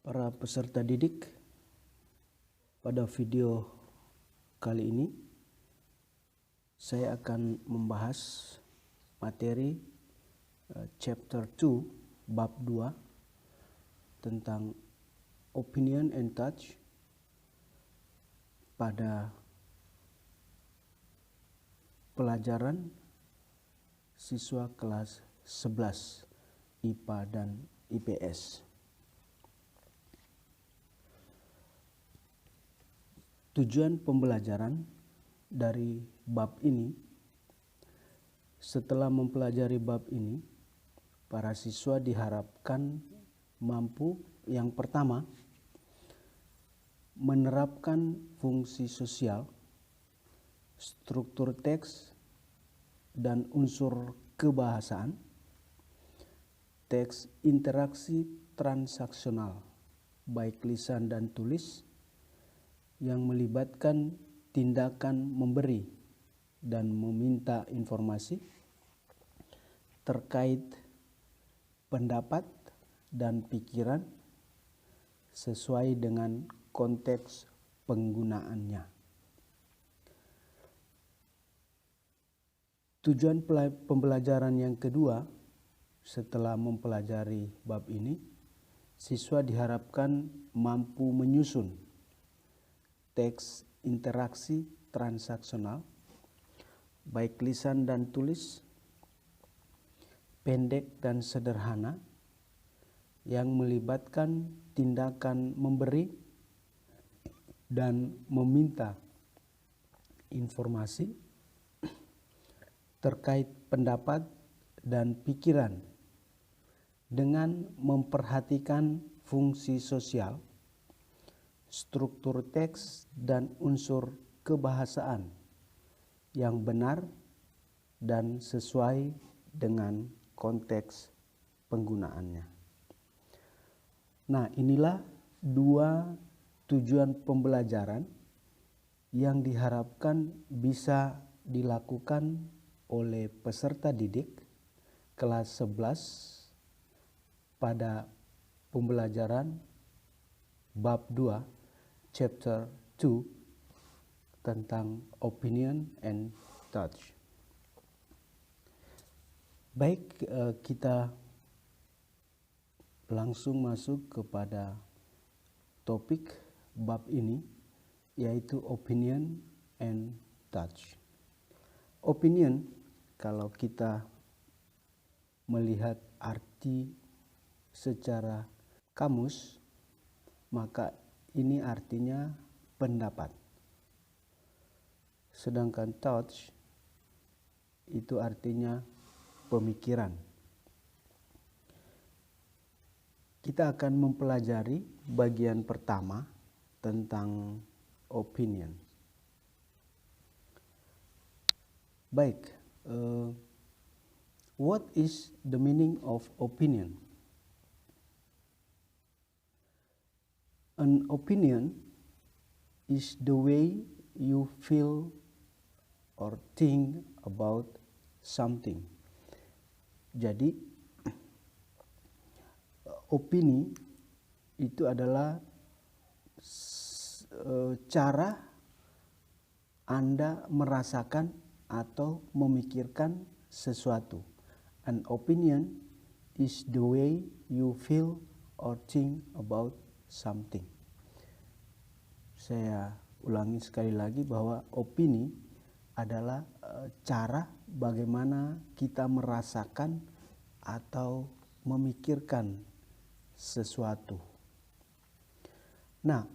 Para peserta didik, pada video kali ini saya akan membahas materi chapter 2 bab 2 tentang opinion and touch pada pelajaran siswa kelas 11 IPA dan IPS. Tujuan pembelajaran dari bab ini, setelah mempelajari bab ini, para siswa diharapkan mampu yang pertama menerapkan fungsi sosial, struktur teks dan unsur kebahasaan, teks interaksi transaksional baik lisan dan tulis yang melibatkan tindakan memberi dan meminta informasi terkait pendapat dan pikiran sesuai dengan konteks penggunaannya. Tujuan pembelajaran yang kedua, setelah mempelajari bab ini, siswa diharapkan mampu menyusun teks interaksi transaksional baik lisan dan tulis, pendek dan sederhana, yang melibatkan tindakan memberi dan meminta informasi terkait pendapat dan pikiran dengan memperhatikan fungsi sosial, struktur teks dan unsur kebahasaan yang benar dan sesuai dengan konteks penggunaannya. Nah, inilah dua tujuan pembelajaran yang diharapkan bisa dilakukan oleh peserta didik kelas 11 pada pembelajaran bab 2 chapter 2 tentang opinion and touch. Baik, kita langsung masuk kepada topik bab ini, yaitu opinion and touch. Opinion, kalau kita melihat arti secara kamus, maka ini artinya pendapat. Sedangkan touch itu artinya pemikiran. Kita akan mempelajari bagian pertama tentang opinion. Baik, what is the meaning of opinion? An opinion is the way you feel or think about something. Jadi, opini itu adalah cara Anda merasakan atau memikirkan sesuatu. An opinion is the way you feel or think about something. Saya ulangi sekali lagi bahwa opini adalah cara bagaimana kita merasakan atau memikirkan sesuatu. Nah,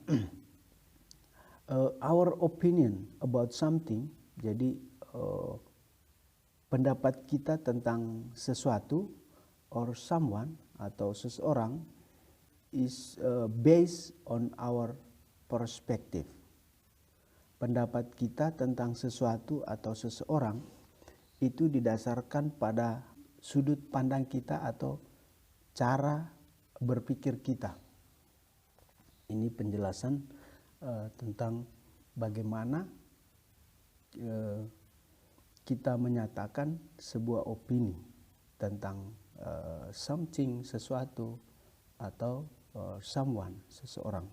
our opinion about something, jadi pendapat kita tentang sesuatu or someone atau seseorang is based on our perspective. Pendapat kita tentang sesuatu atau seseorang itu didasarkan pada sudut pandang kita atau cara berpikir kita. Ini penjelasan tentang bagaimana kita menyatakan sebuah opini tentang something, sesuatu, atau someone, seseorang.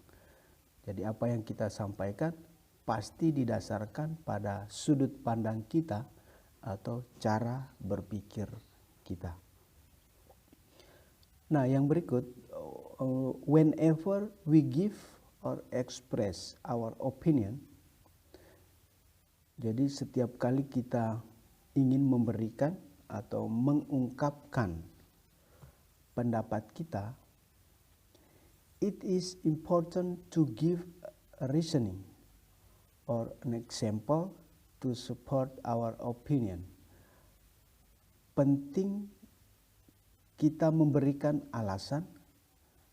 Jadi apa yang kita sampaikan pasti didasarkan pada sudut pandang kita atau cara berpikir kita. Nah, yang berikut, whenever we give or express our opinion, jadi setiap kali kita ingin memberikan atau mengungkapkan pendapat kita, it is important to give a reasoning or an example to support our opinion. Penting kita memberikan alasan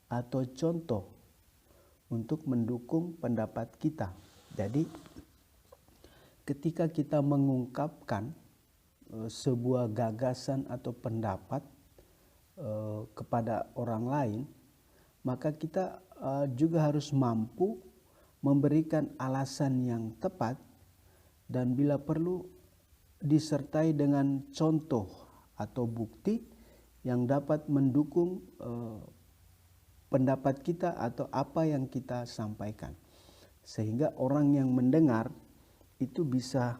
atau contoh untuk mendukung pendapat kita. Jadi ketika kita mengungkapkan sebuah gagasan atau pendapat kepada orang lain, maka kita juga harus mampu memberikan alasan yang tepat dan bila perlu disertai dengan contoh atau bukti yang dapat mendukung pendapat kita atau apa yang kita sampaikan, sehingga orang yang mendengar itu bisa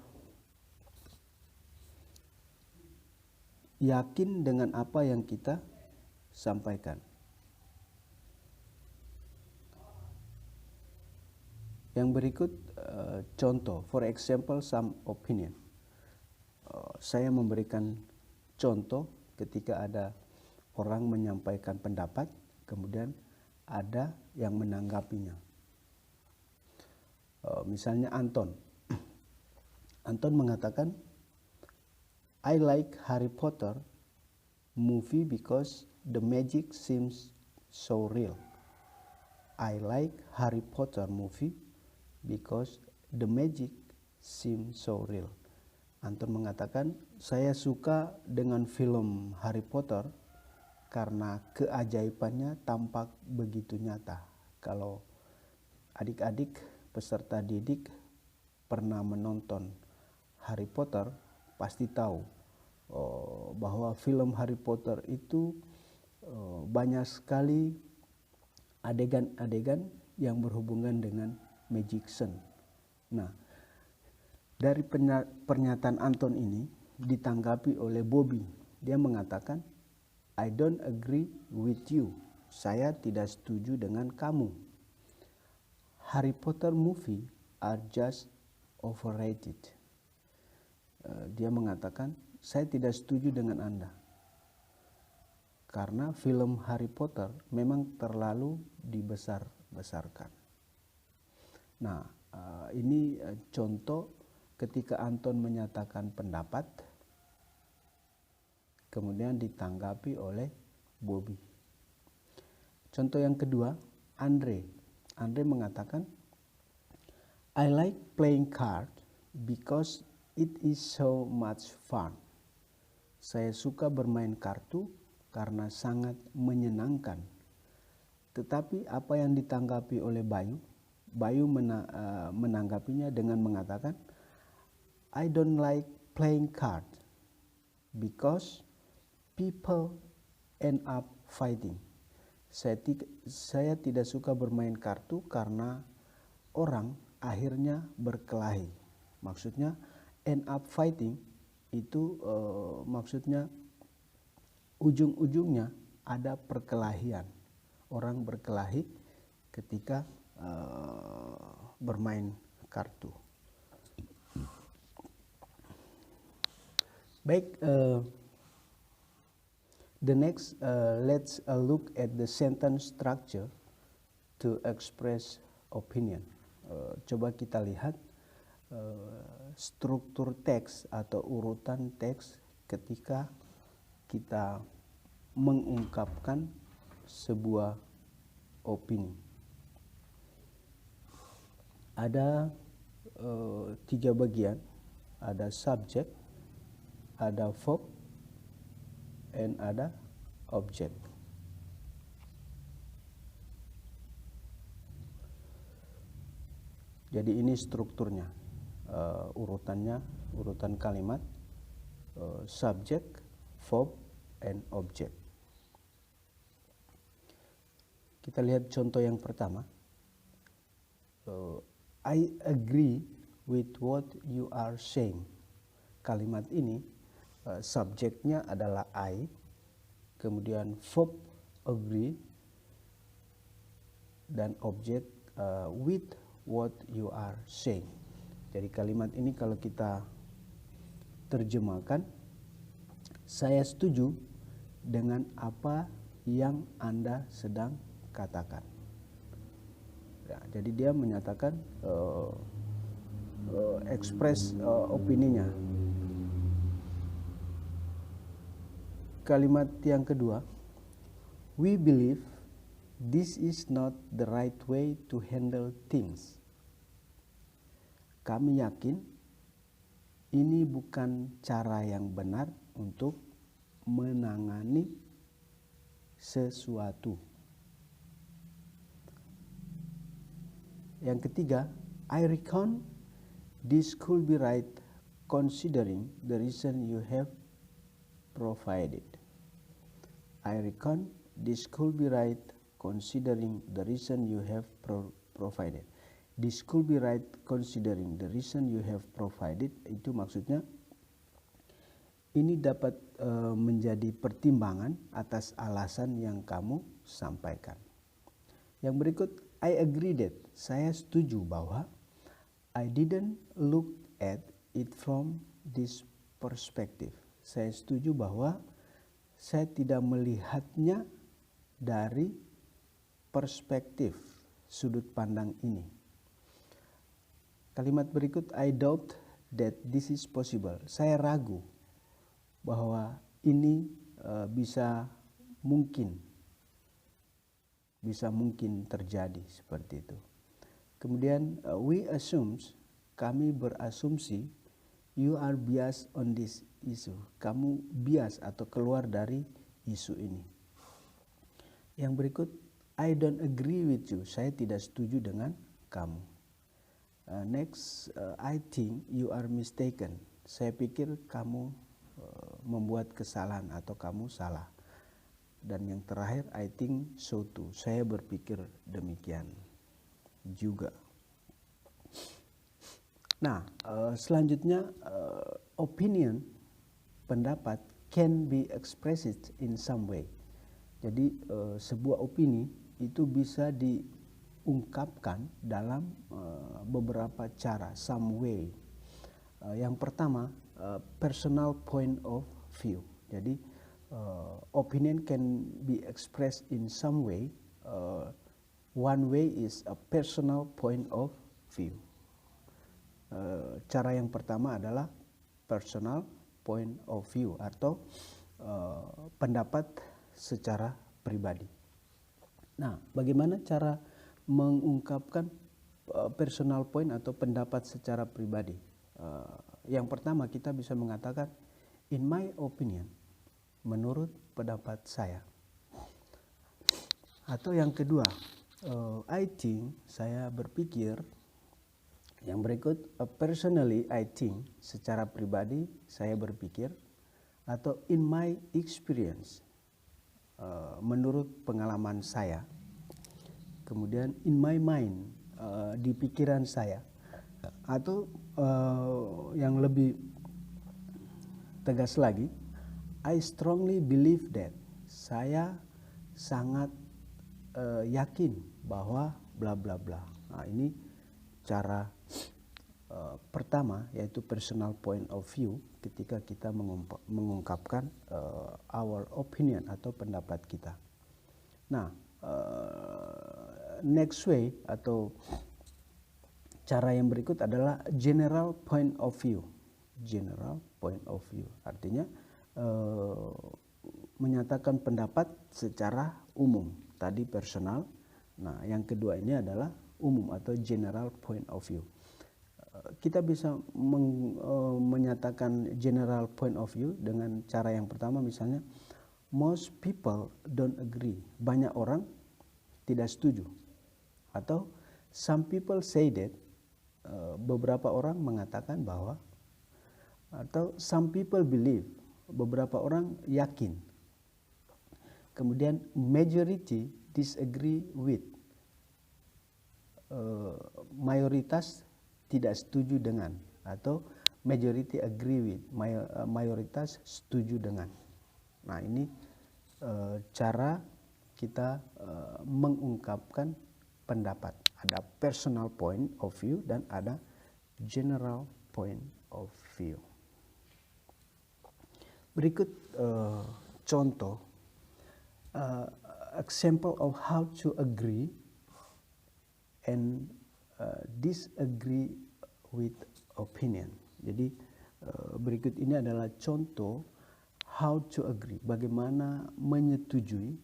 yakin dengan apa yang kita sampaikan. Yang berikut contoh, for example, some opinion. Saya memberikan contoh ketika ada orang menyampaikan pendapat, kemudian ada yang menanggapinya. Misalnya Anton. Anton mengatakan, I like Harry Potter movie because the magic seems so real. I like Harry Potter movie because the magic seems so real. Anton mengatakan, saya suka dengan film Harry Potter karena keajaibannya tampak begitu nyata. Kalau adik-adik peserta didik pernah menonton Harry Potter, pasti tahu bahwa film Harry Potter itu banyak sekali adegan-adegan yang berhubungan dengan magician. Nah, dari pernyataan Anton ini ditanggapi oleh Bobby. Dia mengatakan, I don't agree with you. Saya tidak setuju dengan kamu. Harry Potter movie are just overrated. Dia mengatakan, saya tidak setuju dengan Anda. Karena film Harry Potter memang terlalu dibesar-besarkan. Nah, ini contoh ketika Anton menyatakan pendapat, kemudian ditanggapi oleh Bobby. Contoh yang kedua, Andre. Andre mengatakan, I like playing card because it is so much fun. Saya suka bermain kartu karena sangat menyenangkan. Tetapi apa yang ditanggapi oleh Bayu? Bayu menanggapinya dengan mengatakan, I don't like playing card because people end up fighting. Saya tidak suka bermain kartu karena orang akhirnya berkelahi. Maksudnya end up fighting itu maksudnya ujung-ujungnya ada perkelahian. Orang berkelahi ketika bermain kartu. Baik, the next let's look at the sentence structure to express opinion. Coba kita lihat struktur teks atau urutan teks ketika kita mengungkapkan sebuah opini. Ada 3 bagian, ada subject, ada verb, and ada object. Jadi ini strukturnya, urutannya, urutan kalimat, subject, verb, and object. Kita lihat contoh yang pertama. I agree with what you are saying. Kalimat ini subjeknya adalah I, kemudian verb agree, dan objek with what you are saying. Jadi kalimat ini kalau kita terjemahkan, saya setuju dengan apa yang Anda sedang katakan. Ya, jadi dia menyatakan express opininya. Kalimat yang kedua, we believe this is not the right way to handle things. Kami yakin ini bukan cara yang benar untuk menangani sesuatu. Yang ketiga, I reckon this could be right considering the reason you have provided. I reckon this could be right considering the reason you have provided. This could be right considering the reason you have provided, itu maksudnya ini dapat menjadi pertimbangan atas alasan yang kamu sampaikan. Yang berikut, I agree that, saya setuju bahwa I didn't look at it from this perspective. Saya setuju bahwa saya tidak melihatnya dari perspektif sudut pandang ini. Kalimat berikut, I doubt that this is possible. Saya ragu bahwa ini bisa mungkin terjadi seperti itu. Kemudian we assumes, kami berasumsi, you are biased on this issue. Kamu bias atau keluar dari isu ini. Yang berikut, I don't agree with you. Saya tidak setuju dengan kamu. Next, I think you are mistaken. Saya pikir kamu membuat kesalahan atau kamu salah. Dan yang terakhir, I think so too. Saya berpikir demikian juga. Nah, selanjutnya opinion, pendapat, can be expressed in some way. Jadi sebuah opini itu bisa diungkapkan dalam beberapa cara, some way. Yang pertama, personal point of view. Jadi opinion can be expressed in some way. One way is a personal point of view. Cara yang pertama adalah personal point of view atau pendapat secara pribadi. Nah, bagaimana cara mengungkapkan personal point atau pendapat secara pribadi? Yang pertama, kita bisa mengatakan in my opinion, menurut pendapat saya. Atau yang kedua, I think, saya berpikir. Yang berikut, personally I think, secara pribadi saya berpikir. Atau in my experience, menurut pengalaman saya. Kemudian in my mind, di pikiran saya. Atau yang lebih tegas lagi, I strongly believe that, saya sangat yakin bahwa bla bla bla. Nah, ini cara pertama, yaitu personal point of view, ketika kita mengungkapkan our opinion atau pendapat kita. Nah, next way atau cara yang berikut adalah general point of view. General point of view artinya menyatakan pendapat secara umum. Tadi personal. Nah, yang kedua ini adalah umum atau general point of view. Kita bisa menyatakan general point of view dengan cara yang pertama, misalnya most people don't agree. Banyak orang tidak setuju. Atau some people say that, beberapa orang mengatakan bahwa. Atau some people believe, beberapa orang yakin. Kemudian majority disagree with. Mayoritas tidak setuju dengan, atau majority agree with, mayoritas setuju dengan. Nah, ini cara kita mengungkapkan pendapat. Ada personal point of view dan ada general point of view. Berikut contoh example of how to agree and disagree with opinion. Jadi berikut ini adalah contoh how to agree, bagaimana menyetujui,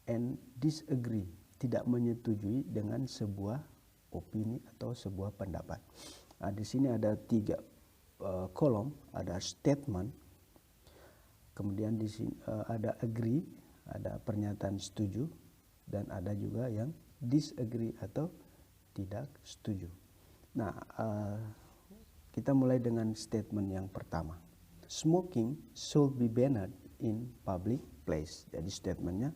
and disagree, tidak menyetujui dengan sebuah opini atau sebuah pendapat. Nah, di sini ada 3 kolom, ada statement, kemudian di sini ada agree, ada pernyataan setuju, dan ada juga yang disagree atau tidak setuju. Nah, kita mulai dengan statement yang pertama. Smoking should be banned in public place. Jadi statementnya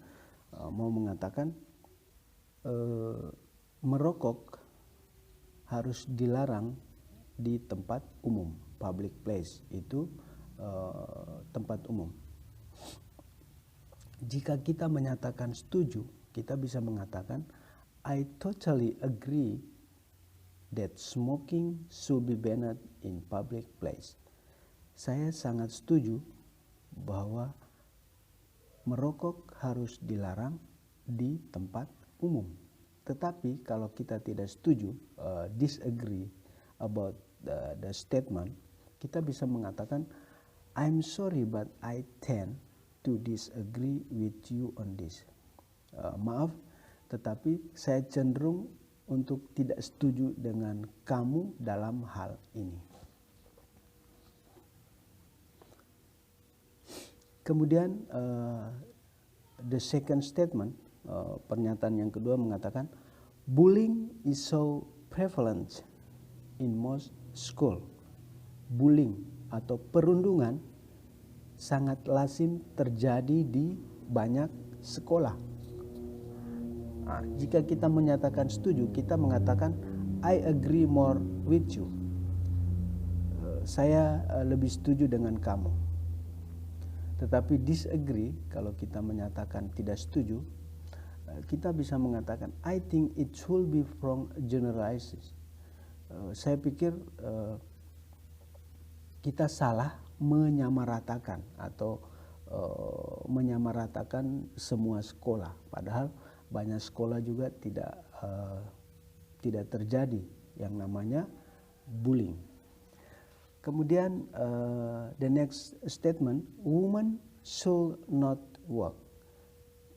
mau mengatakan merokok harus dilarang di tempat umum. Public place itu tempat umum. Jika kita menyatakan setuju, kita bisa mengatakan I totally agree that smoking should be banned in public place. Saya sangat setuju bahwa merokok harus dilarang di tempat umum. Tetapi kalau kita tidak setuju, disagree about the statement, kita bisa mengatakan I'm sorry but I tend to disagree with you on this. Maaf, tetapi saya cenderung untuk tidak setuju dengan kamu dalam hal ini. Kemudian the second statement, pernyataan yang kedua mengatakan bullying is so prevalent in most school. Bullying atau perundungan sangat lazim terjadi di banyak sekolah. Nah, jika kita menyatakan setuju, kita mengatakan I agree more with you. Saya lebih setuju dengan kamu. Tetapi disagree, kalau kita menyatakan tidak setuju, kita bisa mengatakan I think it should be from generalized. Saya pikir kita salah menyamaratakan atau menyamaratakan semua sekolah. Padahal banyak sekolah juga tidak terjadi yang namanya bullying. Kemudian the next statement, women should not work.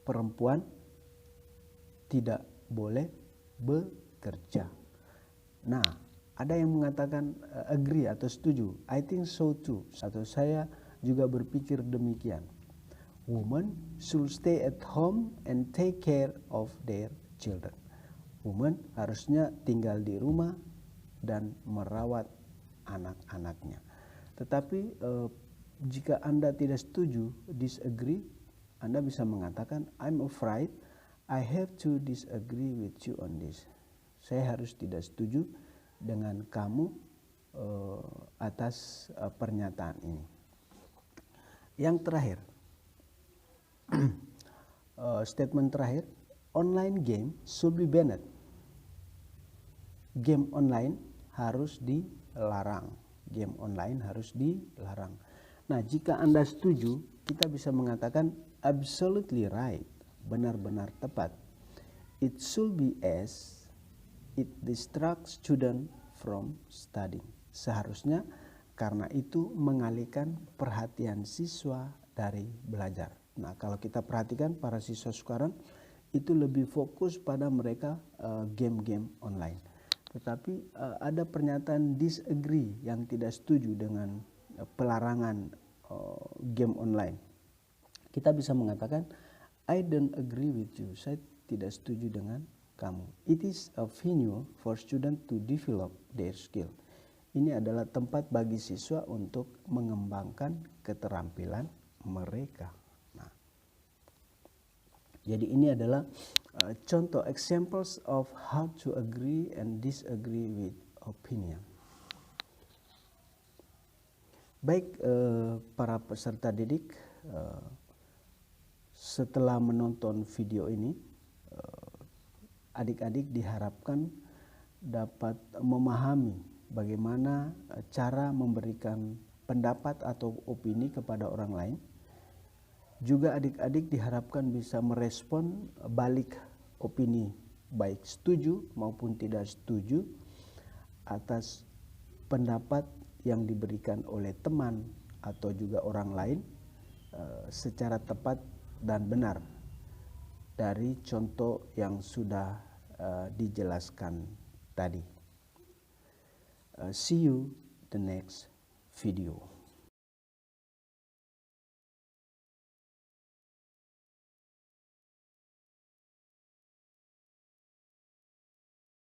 Perempuan tidak boleh bekerja. Nah, ada yang mengatakan agree atau setuju. I think so too. Atau saya juga berpikir demikian. Women should stay at home and take care of their children. Women harusnya tinggal di rumah dan merawat anak-anaknya. Tetapi jika Anda tidak setuju, disagree, Anda bisa mengatakan I'm afraid I have to disagree with you on this. Saya harus tidak setuju dengan kamu atas pernyataan ini. Yang terakhir, statement terakhir, online game should be banned. Game online harus dilarang. Game online harus dilarang. Nah, jika Anda setuju, kita bisa mengatakan absolutely right, benar-benar tepat. It should be as it distracts student from studying. Seharusnya karena itu mengalihkan perhatian siswa dari belajar. Nah, kalau kita perhatikan para siswa sekarang itu lebih fokus pada mereka game-game online. Tetapi ada pernyataan disagree yang tidak setuju dengan pelarangan game online. Kita bisa mengatakan I don't agree with you. Saya tidak setuju dengan kamu. It is a venue for students to develop their skill. Ini adalah tempat bagi siswa untuk mengembangkan keterampilan mereka. Nah, jadi ini adalah contoh examples of how to agree and disagree with opinion. Baik para peserta didik, setelah menonton video ini, adik-adik diharapkan dapat memahami bagaimana cara memberikan pendapat atau opini kepada orang lain. Juga adik-adik diharapkan bisa merespon balik opini, baik setuju maupun tidak setuju atas pendapat yang diberikan oleh teman atau juga orang lain secara tepat dan benar dari contoh yang sudah dijelaskan tadi. See you the next video.